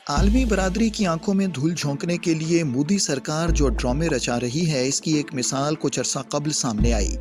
आलमी बरादरी की आंखों में धूल झोंकने के लिए मोदी सरकार जो ड्रामे रचा रही है, इसकी एक मिसाल कुछ अरसा कबल सामने आई,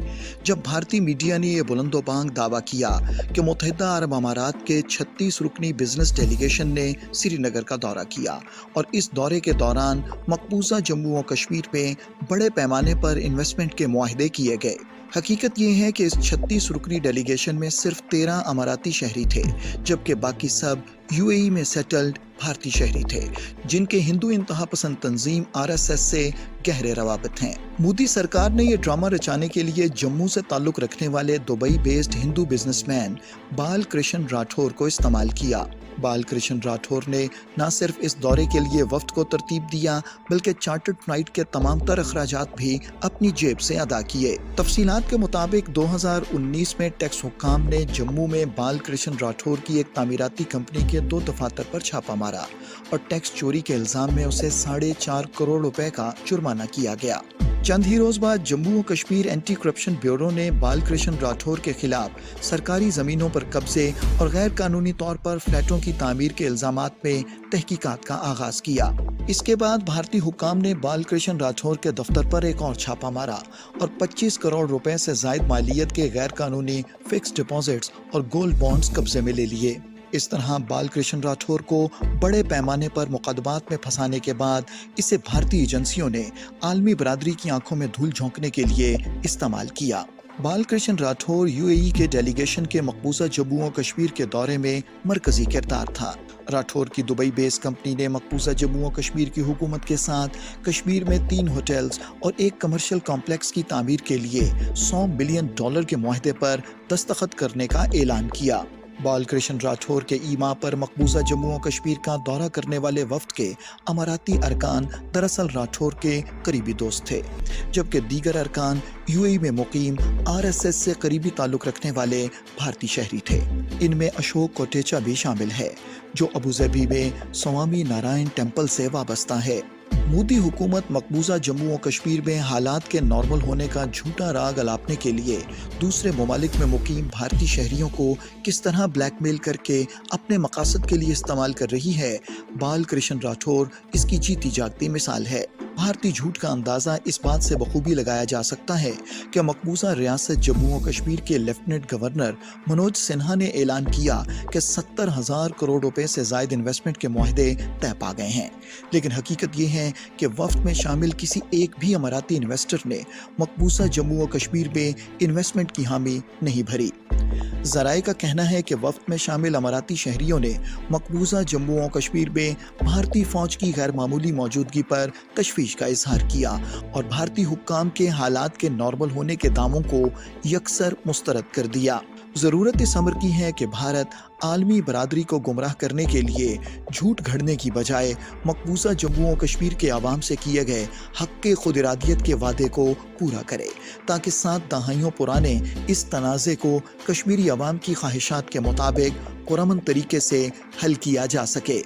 जब भारतीय मीडिया ने यह बुलंदोबांग दावा किया कि मुत्तहिदा अरब अमारात के 36 रुकनी बिजनेस डेलीगेशन ने श्रीनगर का दौरा किया और इस दौरे के दौरान मकबूजा जम्मू और कश्मीर में बड़े पैमाने पर इन्वेस्टमेंट के मुआहदे किए गए। हकीकत ये है कि इस 36 रुकनी डेलीगेशन में सिर्फ 13 अमाराती शहरी थे, जबकि बाकी सब यूएई में सेटल्ड भारतीय शहरी थे, जिनके हिंदू इंतहा पसंद तंजीम आरएसएस से गहरे रवाबत हैं। मोदी सरकार ने यह ड्रामा रचाने के लिए जम्मू से ताल्लुक रखने वाले दुबई बेस्ड हिंदू बिजनेसमैन बाल कृष्ण राठौर को इस्तेमाल किया। बाल कृष्ण राठौर ने न सिर्फ इस दौरे के लिए वफ्द को तरतीब दिया, बल्कि चार्टर्ड फ्लाइट के तमाम तर अखराजात भी अपनी जेब से अदा किए। तफसीलात के मुताबिक 2019 में टैक्स हुक्काम ने जम्मू में बाल कृष्ण राठौर की एक तामीराती कंपनी के 2 दफातर पर छापा मारा और टैक्स चोरी के इल्जाम में उसे 4.5 करोड़ रुपए का जुर्माना किया गया। चंद ही रोज बाद जम्मू और कश्मीर एंटी करप्शन ब्यूरो ने बाल कृष्ण राठौर के खिलाफ सरकारी जमीनों पर कब्जे और गैर कानूनी तौर पर फ्लैटों की तामीर के इल्जामात में तहकीकात का आगाज किया। इसके बाद भारतीय हुक्काम ने बाल कृष्ण राठौर के दफ्तर पर एक और छापा मारा और 25 करोड़ रुपए से जायद मालियत के गैर कानूनी फिक्स डिपॉजिट्स और गोल्ड बॉन्ड्स कब्जे में ले लिए। इस तरह बाल कृष्ण राठौर को बड़े पैमाने पर मुकदमात में फंसाने के बाद इसे भारतीय एजेंसियों ने आलमी बरादरी की आंखों में धूल झोंकने के लिए इस्तेमाल किया। बाल कृष्ण राठौर यूएई के डेलीगेशन के मकबूजा जम्मू और कश्मीर के दौरे में मरकजी किरदार था। राठौर की दुबई बेस्ड कंपनी ने मकबूजा जम्मू और कश्मीर की हुकूमत के साथ कश्मीर में 3 होटल्स और एक कमर्शियल कॉम्प्लेक्स की तामीर के लिए $100 मिलियन के मुआहदे पर दस्तखत करने का ऐलान किया। बाल कृष्ण राठौर के ईमा पर मकबूजा जम्मू और कश्मीर का दौरा करने वाले वफ्द के अमाराती अरकान दरअसल राठौर के करीबी दोस्त थे, जबकि दीगर अरकान यूएई में मुकीम आरएसएस से करीबी ताल्लुक रखने वाले भारतीय शहरी थे। इनमें अशोक कोटेचा भी शामिल है, जो अबूजबी में स्वामी नारायण टेम्पल से वाबस्ता है। मोदी हुकूमत मकबूजा जम्मू और कश्मीर में हालात के नॉर्मल होने का झूठा राग अलापने के लिए दूसरे ममालिक में मुकीम भारतीय शहरियों को किस तरह ब्लैकमेल करके अपने मकासद के लिए इस्तेमाल कर रही है, बाल कृष्ण राठौर इसकी जीती जागती मिसाल है। भारतीय झूठ का अंदाज़ा इस बात से बखूबी लगाया जा सकता है कि मकबूजा रियासत जम्मू और कश्मीर के लेफ्टिनेंट गवर्नर मनोज सिन्हा ने ऐलान किया कि 70,000 करोड़ रुपए से जायद इन्वेस्टमेंट के मुआहदे तय पा गए हैं, लेकिन हकीकत ये है कि वफ्द में शामिल किसी एक भी अमाराती इन्वेस्टर ने मकबूजा जम्मू और कश्मीर में इन्वेस्टमेंट की हामी नहीं भरी। ज़राए का कहना है कि वफ्द में शामिल अमाराती शहरियों ने मकबूजा जम्मू और कश्मीर में भारतीय फौज की गैर मामूली मौजूदगी पर तशवीश का इजहार किया और भारतीय हुक्काम के हालात के नॉर्मल होने के दावों को यकसर मुस्तरद कर दिया। ज़रूरत इस अमर की है कि भारत आलमी बरादरी को गुमराह करने के लिए झूठ घड़ने की बजाय मकबूजा जम्मू और कश्मीर के आवाम से किए गए हक़ के खुद इरादियत के वादे को पूरा करे, ताकि 7 दहाइयों पुराने इस तनाज़े को कश्मीरी आवाम की ख्वाहिशात के मुताबिक पुरअमन तरीके से हल किया जा सके।